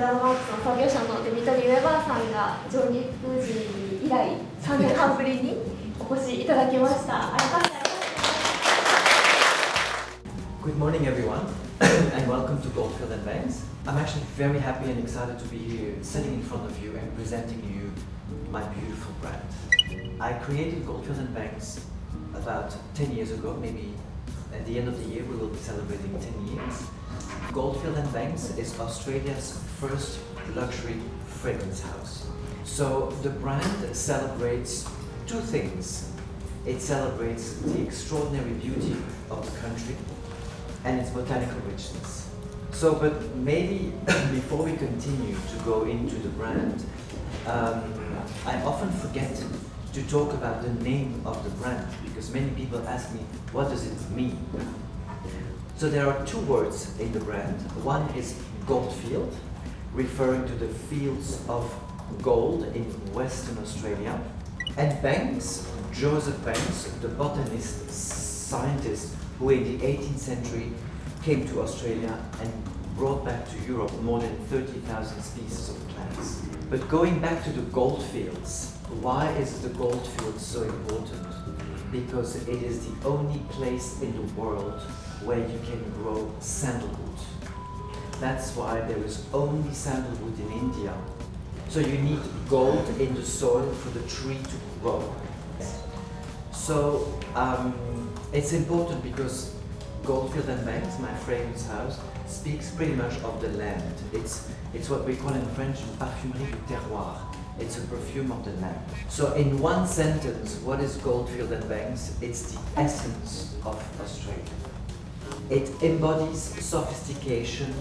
ラドマークスの創業者のデミトリー・ウェバーさんが上陸時以来3年半ぶりにお越しいただきました。Good morning, everyone, and welcome to Goldfield Banks. I'm actually very happy and excited to be here, sitting in front of you and presenting you my beautiful brand. I created Goldfield Banks about 10 years ago, maybe at the end of the year we will be celebrating 10 years. Goldfield Banks is Australia's first luxury fragrance house. So the brand celebrates two things. It celebrates the extraordinary beauty of the country and its botanical richness. So, but maybe before we continue to go into the brand, I often forget to talk about the name of the brand because many people ask me, what does it mean? So there are two words in the brand. One is Goldfield, referring to the fields of gold in Western Australia. And Banks, Joseph Banks, the botanist, scientist, who in the 18th century came to Australia and brought back to Europe more than 30,000 species of plants. But going back to the goldfields, why is the goldfield so important? Because it is the only place in the world where you can grow sandalwood. That's why there is only sandalwood in India. So you need gold in the soil for the tree to grow. So it's important because Goldfield Banks, my fragrance house, speaks pretty much of the land. It's what we call in French parfumerie du terroir. It's a perfume of the land. So in one sentence, what is Goldfield Banks? It's the essence of Australia. It embodies sophistication,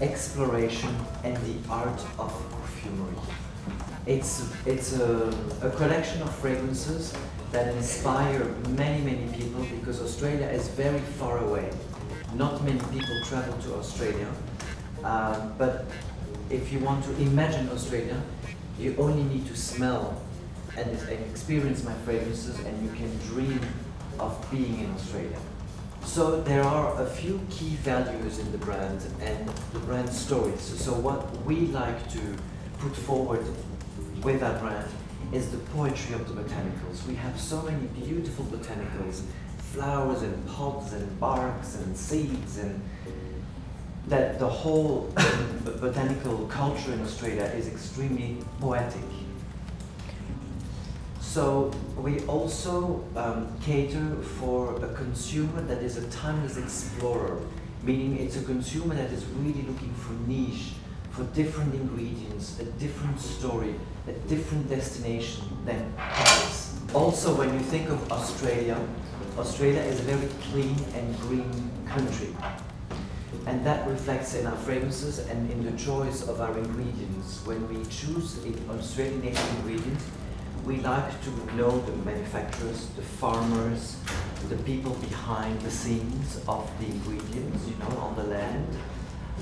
exploration, and the art of perfumery. It's a collection of fragrances that inspire many people because Australia is very far away. Not many people travel to Australia, but if you want to imagine Australia, you only need to smell and experience my fragrances and you can dream of being in Australia. So there are a few key values in the brand and the brand stories. So what we like to put forward with our brand is the poetry of the botanicals. We have so many beautiful botanicals, flowers and pods and barks and seeds, and that the whole botanical culture in Australia is extremely poetic. So we also cater for a consumer that is a timeless explorer, meaning it's a consumer that is really looking for niche, for different ingredients, a different story, a different destination than others. Also, when you think of Australia, Australia is a very clean and green country. And that reflects in our fragrances and in the choice of our ingredients. When we choose an Australian native ingredient, we like to know the manufacturers, the farmers, the people behind the scenes of the ingredients, on the land.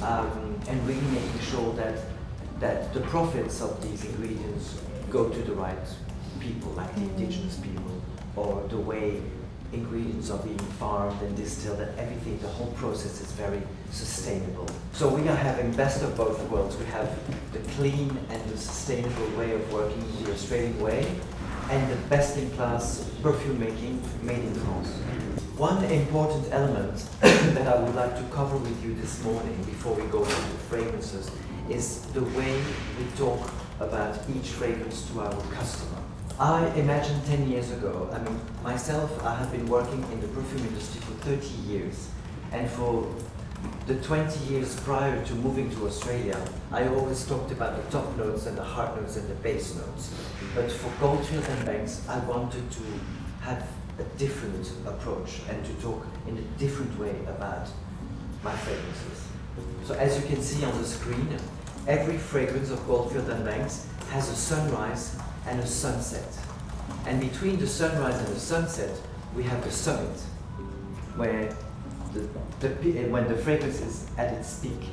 And really making sure that the profits of these ingredients go to the right people, like the indigenous people, or the way ingredients are being farmed and distilled, and everything, the whole process is very sustainable. So we are having best of both worlds. We have the clean and the sustainable way of working, the Australian way, and the best-in-class perfume making made in France. One important element that I would like to cover with you this morning before we go into fragrances is the way we talk about each fragrance to our customer. I imagine 10 years ago, myself, I have been working in the perfume industry for 30 years, and for the 20 years prior to moving to Australia, I always talked about the top notes and the heart notes and the base notes. But for Goldfield Banks, I wanted to have a different approach and to talk in a different way about my fragrances. So as you can see on the screen, every fragrance of Goldfield Banks has a sunrise and a sunset. And between the sunrise and the sunset, we have the summit, where when the fragrance is at its peak.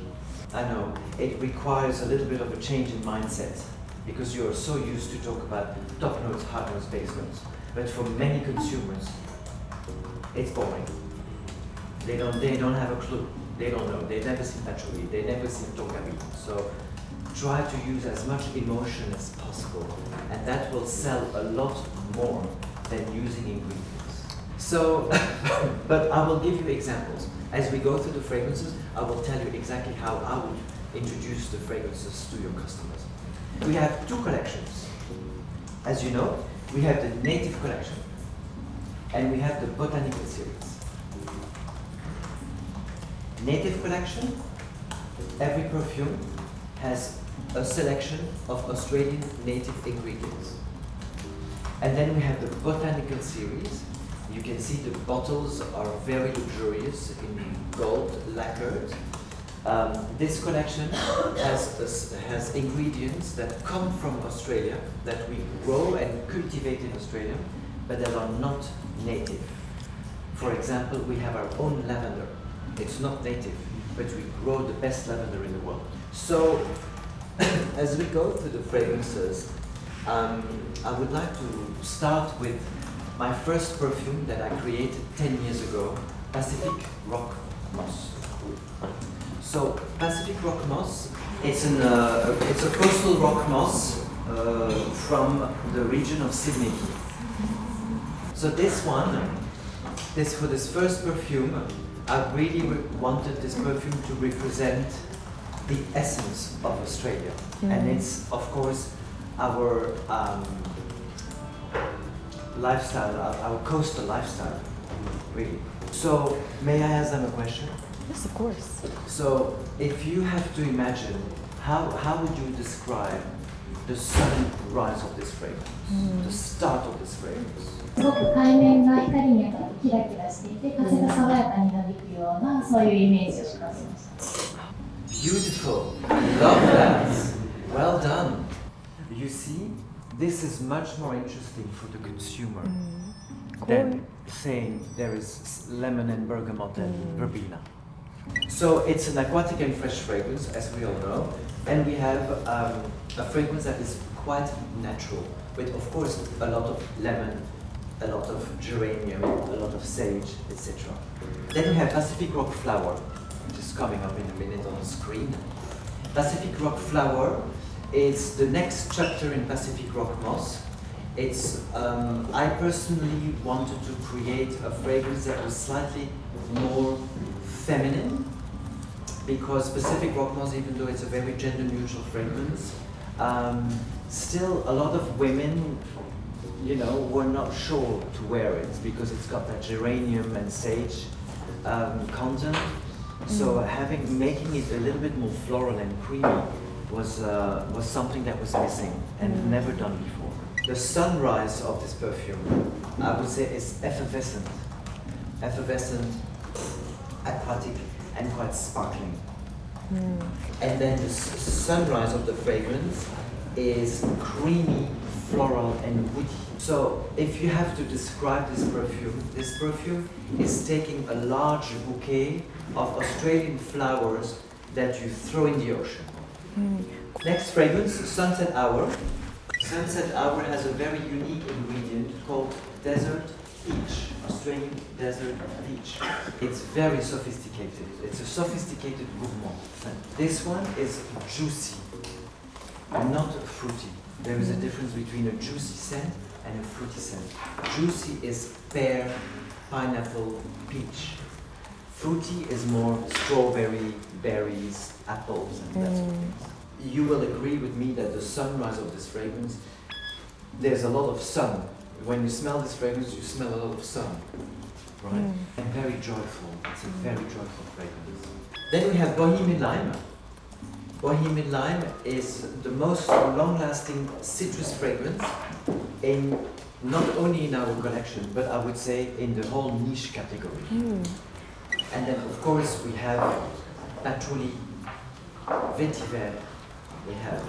I know, it requires a little bit of a change in mindset, because you are so used to talk about top notes, heart notes, base notes. But for many consumers, it's boring. They don't have a clue. They don't know. They've never seen patchouli. They've never seen tonka bean. So try to use as much emotion as possible, and that will sell a lot more than using ingredients. So, but I will give you examples. As we go through the fragrances, I will tell you exactly how I would introduce the fragrances to your customers. We have two collections. As you know, we have the native collection and we have the botanical series. Native collection, every perfume has a selection of Australian native ingredients. And then we have the botanical series. You can see the bottles are very luxurious in gold lacquered. This collection has ingredients that come from Australia, that we grow and cultivate in Australia, but that are not native. For example, we have our own lavender. It's not native, but we grow the best lavender in the world. So, as we go through the fragrances, I would like to start with my first perfume that I created 10 years ago, Pacific Rock Moss. So Pacific Rock Moss, it's a coastal rock moss from the region of Sydney. So for this first perfume, I really wanted this perfume to represent the essence of Australia. And it's, of course, our lifestyle, our coastal lifestyle, really. So, may I ask them a question? Yes, of course. So, if you have to imagine, how would you describe the sunrise of this fragrance, the start of this fragrance? すごく海面が光に当たってキラキラしていて、風が爽やかになびくようなそういうイメージを浮かべました。 Beautiful, love that. Well done. You see, this is much more interesting for the consumer than saying there is lemon and bergamot and verbena. So it's an aquatic and fresh fragrance, as we all know, and we have a fragrance that is quite natural, with of course a lot of lemon, a lot of geranium, a lot of sage, etc. Then we have Pacific Rock Flower, which is coming up in a minute on the screen. Pacific Rock Flower is the next chapter in Pacific Rock Moss. It's I personally wanted to create a fragrance that was slightly more feminine, because Pacific Rock Moss, even though it's a very gender neutral fragrance, still a lot of women, you know, were not sure to wear it because it's got that geranium and sage content. So making it a little bit more floral and creamy was something that was missing and never done before. The sunrise of this perfume, I would say, is effervescent, aquatic, and quite sparkling. And then the sunrise of the fragrance is creamy, floral, and woody. So if you have to describe this perfume is taking a large bouquet of Australian flowers that you throw in the ocean. Next fragrance, Sunset Hour. Sunset Hour has a very unique ingredient called desert peach, Australian desert peach. It's very sophisticated. It's a sophisticated gourmand scent. This one is juicy, not fruity. There is a difference between a juicy scent and a fruity scent. Juicy is pear, pineapple, peach. Fruity is more strawberry, berries, apples, and that sort of things. You will agree with me that the sunrise of this fragrance, there's a lot of sun. When you smell this fragrance, you smell a lot of sun, right? And very joyful. It's a very joyful fragrance. Then we have Bohemian Lime. Bohemian Lime is the most long-lasting citrus fragrance in not only in our collection, but I would say in the whole niche category. And then of course we have Patchouli, Vetiver, we have,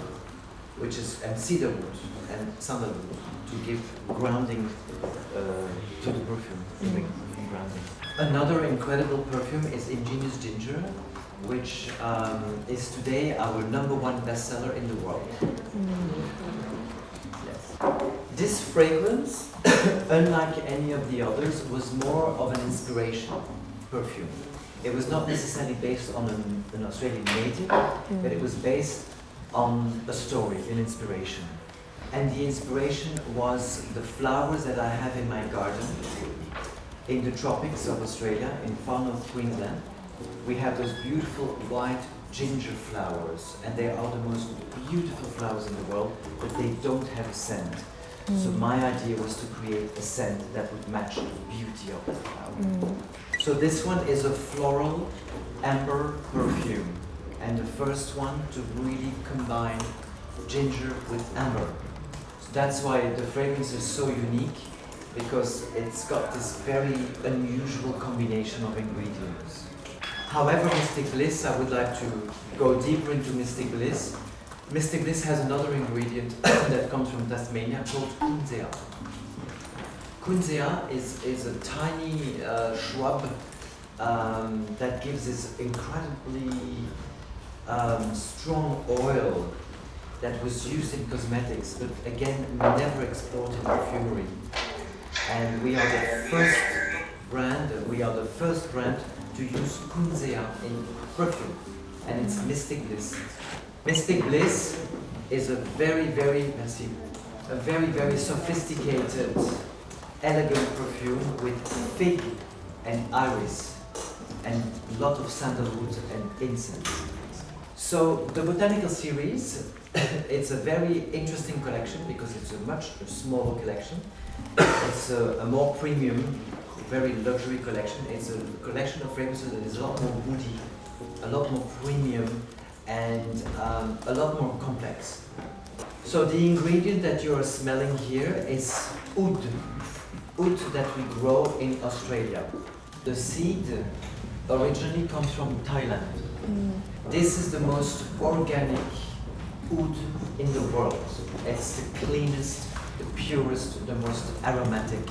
which is and cedarwood and sandalwood to give grounding to the perfume, grounding. Another incredible perfume is Ingenious Ginger, which is today our #1 bestseller in the world. Yes. This fragrance, unlike any of the others, was more of an inspiration perfume. It was not necessarily based on an Australian native, but it was based on a story, an inspiration. And the inspiration was the flowers that I have in my garden in the tropics of Australia, in far north Queensland. We have those beautiful white ginger flowers, and they are the most beautiful flowers in the world, but they don't have a scent. So my idea was to create a scent that would match the beauty of the flower. So this one is a floral amber perfume, and the first one to really combine ginger with amber. So that's why the fragrance is so unique, because it's got this very unusual combination of ingredients. However, Mystic Bliss, I would like to go deeper into Mystic Bliss. Mystic Bliss has another ingredient that comes from Tasmania called kunzea. Kunzea is a tiny shrub that gives this incredibly strong oil that was used in cosmetics, but again, never explored in perfumery. And we are the first brand to use kunzea in perfume, and it's Mystic Bliss. Mystic Bliss is a very sophisticated, elegant perfume with fig and iris and a lot of sandalwood and incense. So the Botanical series, it's a very interesting collection because it's a much smaller collection. It's a more premium, very luxury collection. It's a collection of fragrances that is a lot more woody, a lot more premium, and a lot more complex. So the ingredient that you are smelling here is oud that we grow in Australia. The seed originally comes from Thailand. This is the most organic oud in the world. It's the cleanest, the purest, the most aromatic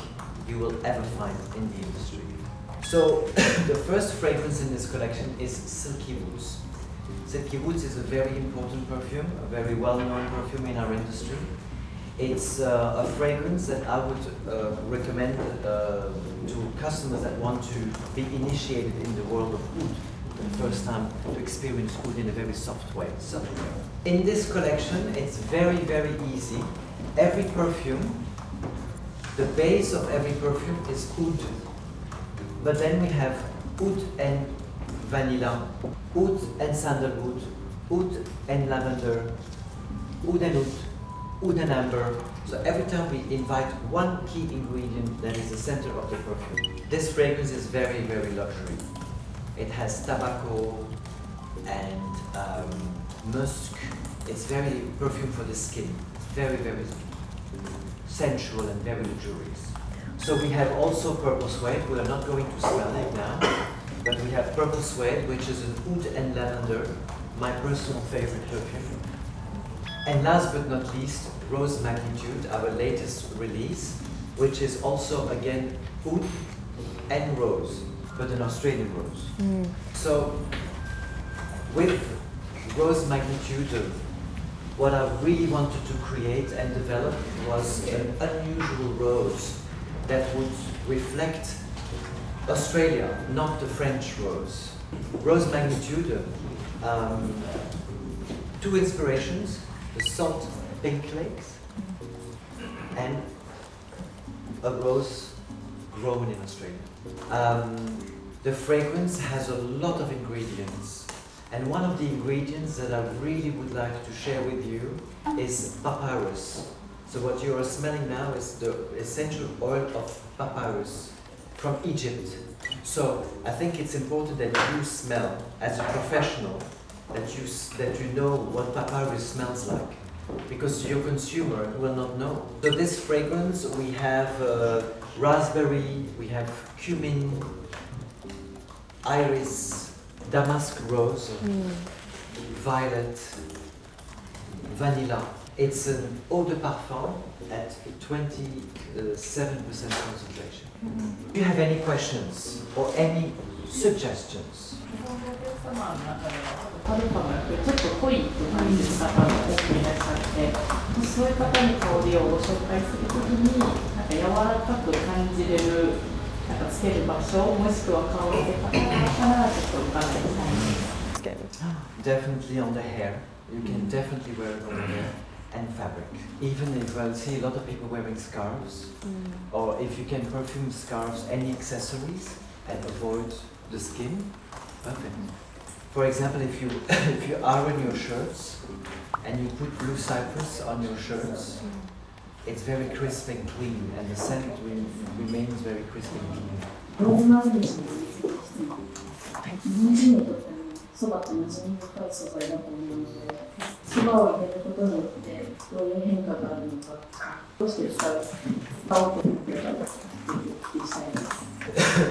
you will ever find in the industry. So the first fragrance in this collection is Silky Woods. Silky Woods is a very important perfume, a very well-known perfume in our industry. It's a fragrance that I would recommend to customers that want to be initiated in the world of oud, the first time to experience oud in a very soft way. In this collection, it's very easy. Every perfume, the base of every perfume is oud. But then we have oud and vanilla, oud and sandalwood, oud and lavender, oud and amber. So every time we invite one key ingredient that is the center of the perfume. This fragrance is very luxury. It has tobacco and musk. It's very perfume for the skin. It's very sensual and very luxurious. So we have also purple suede. We are not going to smell it now, but we have purple suede, which is an oud and lavender, my personal favorite perfume. And last but not least, Rose Magnitude, our latest release, which is also again oud and rose, but an Australian rose. So with Rose Magnitude, what I really wanted to create and develop was an unusual rose that would reflect Australia, not the French rose. Rose Magnitude, two inspirations, the salt pink lakes and a rose grown in Australia. The fragrance has a lot of ingredients, and one of the ingredients that I really would like to share with you is papyrus. So what you are smelling now is the essential oil of papyrus from Egypt. So I think it's important that you smell, as a professional, that you know what papyrus smells like, because your consumer will not know. So this fragrance, we have raspberry, we have cumin, iris, damask rose, violet, vanilla. It's an eau de parfum at 27% concentration. Do you have any questions or any suggestions? お客様の中ではパルファムやっぱりちょっと濃いって感じる方が多くいらっしゃって、そういう方に香りをご紹介するときになんか柔らかく感じれるなんかつける場所もしくは香りで方があったらちょっと伺いたいです。 Definitely on the hair. You can definitely wear it over there. And fabric. Even if I see a lot of people wearing scarves, or if you can perfume scarves, any accessories, and avoid the skin, perfect. For example, if you if you iron your shirts and you put blue cypress on your shirts, it's very crisp and clean, and the scent remains very crisp and clean. ローズマリネについて質問。日本人にとってそばって馴染み深い素材だと思うので、そばを入れることによってどういう変化があるのか、どうして使うかを聞きたいです。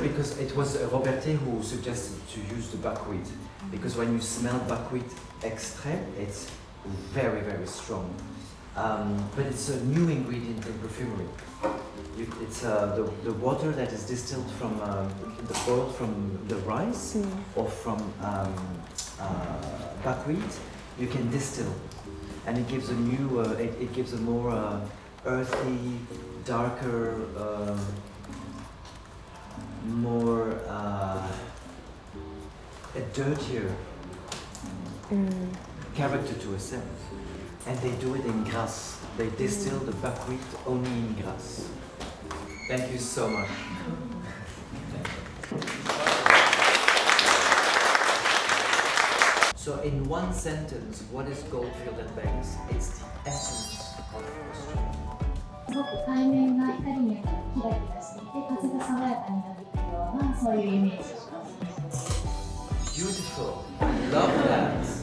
Because it was Robertet who suggested to use the buckwheat. Because when you smell buckwheat extrait, it's very, very strong. But it's a new ingredient in perfumery. It's the water that is distilled from the boiled from the rice or from buckwheat. You can distill, and it gives a new. It gives a more earthy, darker, more a dirtier character to a scent. And they do it in grass. They distill the buckwheat only in grass. Thank you so much. So in one sentence, what is Goldfield and Banks? It's the essence of Australia. すごく海面が光に当たってキラキラしていて風が爽やかになびくようなそういうイメージをします。 Beautiful. I love that.